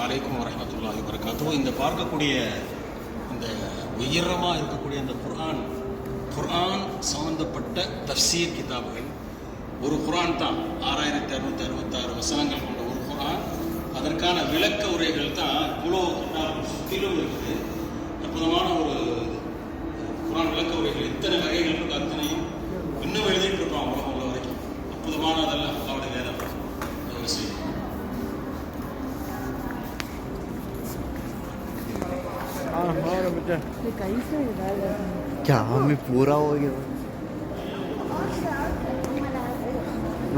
அலைக்கும் வரஹ்மத்துல்லாஹி வபரகாத்துஹு. இந்த பார்க்கக்கூடிய இந்த உயரமாக இருக்கக்கூடிய அந்த குர்ஆன் சம்பந்தப்பட்ட தஃப்சீர் கிதாபுகள், ஒரு குர்ஆன் தான் 6666 வசனங்கள் கொண்ட ஒரு குர்ஆன். அதற்கான விளக்க உரைகள் தான் இவ்வளோ சுற்றிலும் இருக்குது. அற்புதமான ஒரு குர்ஆன் விளக்க உரைகள் இத்தனை வகைகள் இருக்கு. அத்தனையும் இன்னும் எழுதிட்டு இருப்பான் உலகம் உள்ள வரைக்கும். அற்புதமானதெல்லாம் அவருடைய வேதம் விஷயம். क्या हमें पूरा हो गया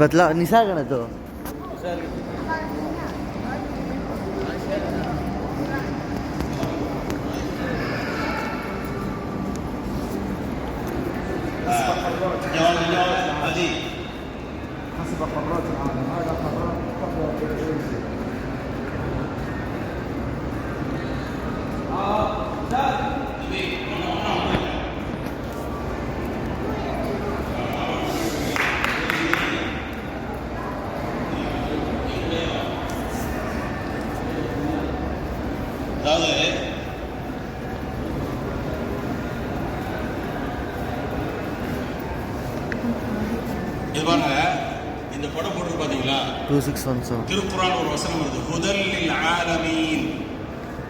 बतला निशा करना तो அதாவது இது பாருங்க, இந்த படம் போட்டு பார்த்தீங்களா, 2617 திருக்குர்ஆன் ஒரு வசனம் வருது, ஹுதல் லில் ஆலமீன்.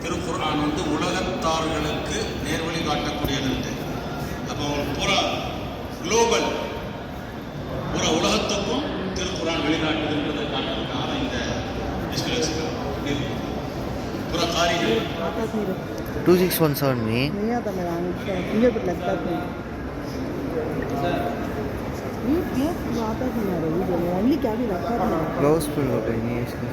திருக்குர்ஆன் வந்து உலகத்தார்களுக்கு நேர்வழி காட்டக்கூடியது. அப்போ பூரா குளோபல், பூரா உலகத்துக்கும் திருக்குர்ஆன் வழிகாட்டுதுன்றதை காட்டுறதுக்காக இந்த டிஸ்பிளேஸ் पूरा कारी है। 2617 में नहीं आता मेरा फिंगरप्रिंट लगता था। ये आता था यार, ये ओनली क्या भी रखा था। क्लोज फुल हो गई नहीं इसके